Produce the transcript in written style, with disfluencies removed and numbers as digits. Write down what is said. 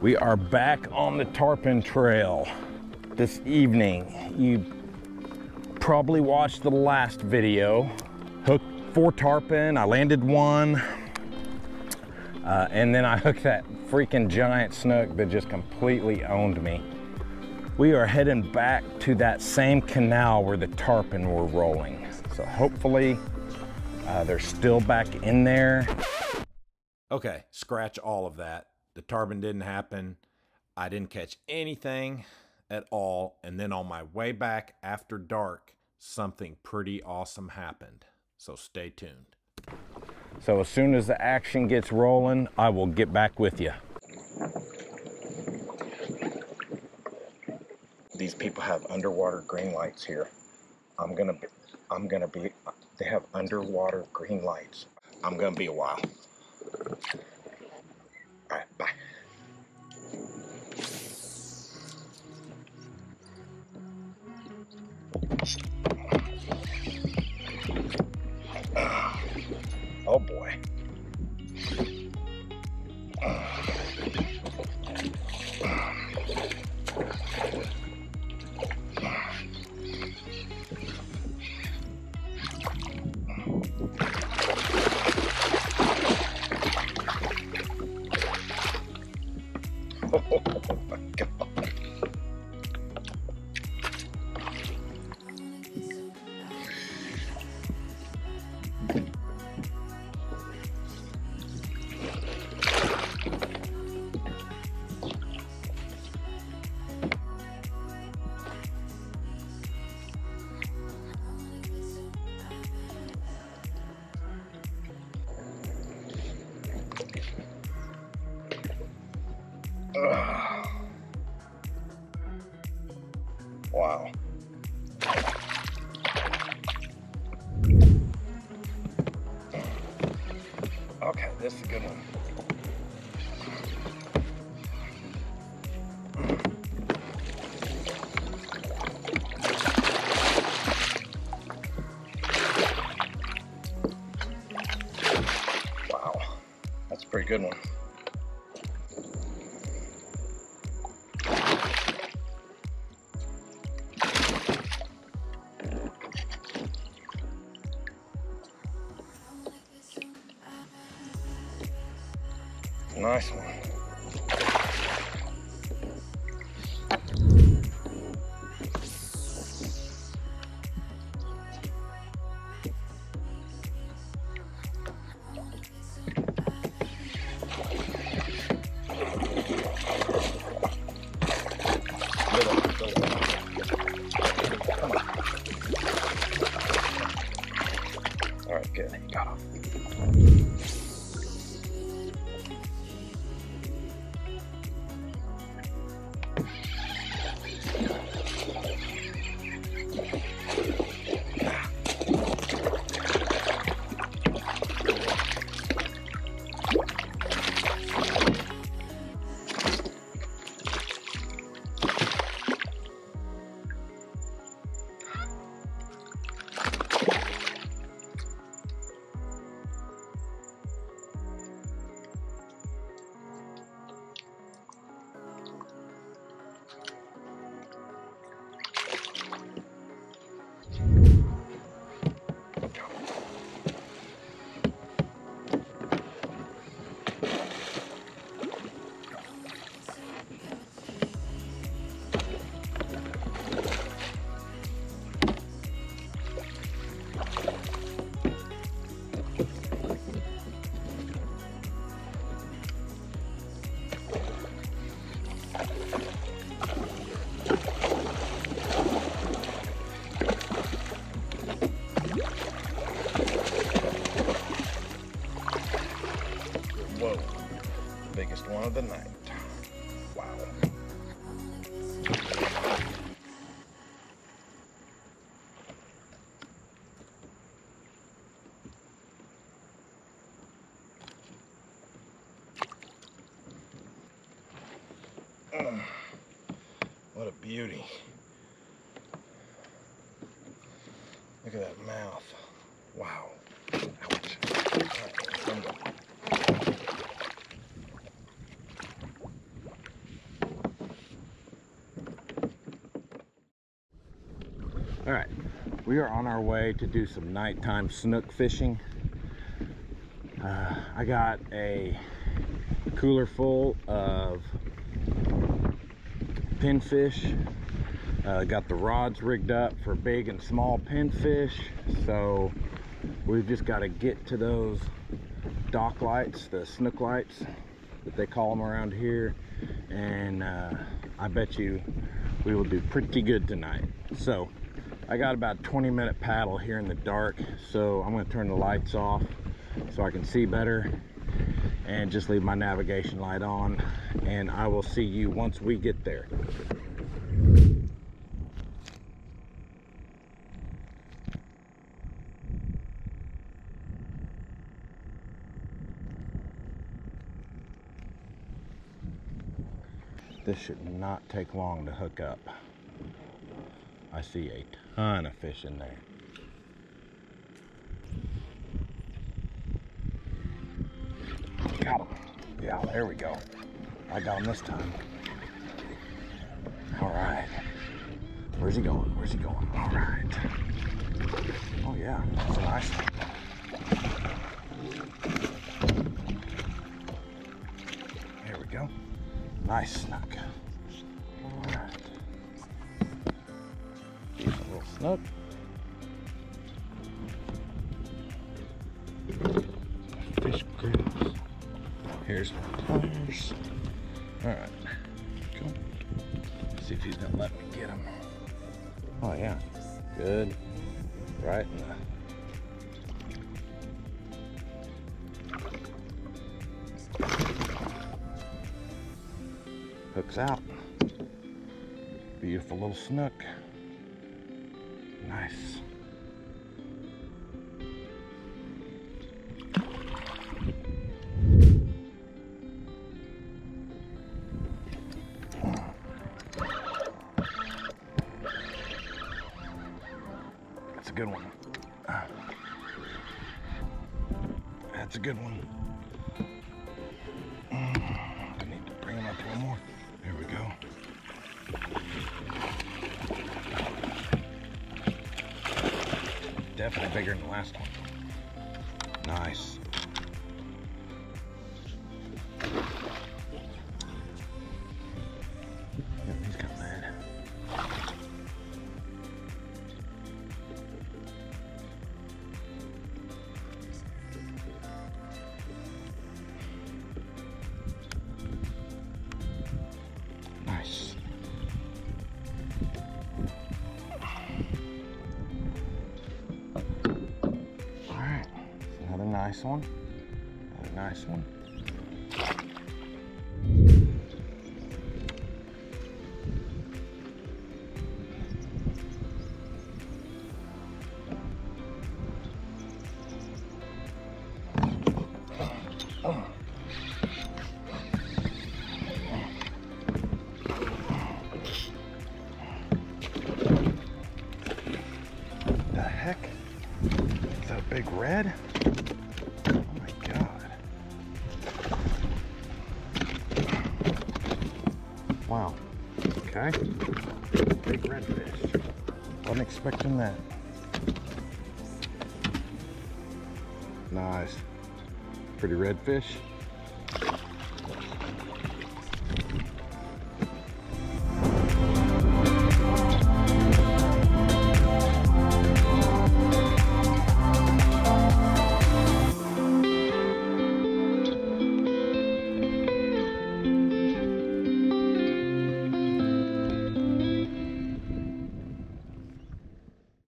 We are back on the tarpon trail this evening. You probably watched the last video. Hooked 4 tarpon, I landed 1. And then I hooked that freaking giant snook that just completely owned me. We are heading back to that same canal where the tarpon were rolling. So hopefully they're still back in there. Okay, scratch all of that. The tarpon didn't happen. I didn't catch anything at all. And then on my way back after dark, something pretty awesome happened. So stay tuned. So as soon as the action gets rolling, I will get back with you. These people have underwater green lights here. They have underwater green lights. I'm gonna be a while. All right, bye. Oh boy. Oh my God. Wow. Okay, this is a good one. Wow, that's a pretty good one. Nice one. Come on. All right, good. He got off. Whoa, biggest one of the night. Wow. What a beauty. Look at that mouth. Wow. Ouch. All right, We are on our way to do some nighttime snook fishing. I got a cooler full of pinfish. Got the rods rigged up for big and small pinfish, so we've just got to get to those dock lights, the snook lights that they call them around here, and I bet you we will do pretty good tonight. So I got about a 20-minute paddle here in the dark, so I'm going to turn the lights off so I can see better and just leave my navigation light on, and I will see you once we get there. This should not take long to hook up. I see a ton of fish in there. Got him. Yeah, there we go. I got him this time. All right. Where's he going? Where's he going? All right. Oh yeah, that's a nice one. There we go. Nice snook. All right. Decent little snook. Fish grills. Here's my pliers. All right. Cool. See if he's gonna let me get him. Oh yeah. Good. Right in the hooks out. Beautiful little snook. Nice. That's a good one. That's a good one. I need to bring him up a little more. There we go. Definitely bigger than the last one. Nice. Yep, he's got mad. Nice. All right, another nice one. Another nice one. The heck? Is that a big red? Oh my God. Wow. Okay. Big redfish. Wasn't expecting that. Nice. Pretty redfish.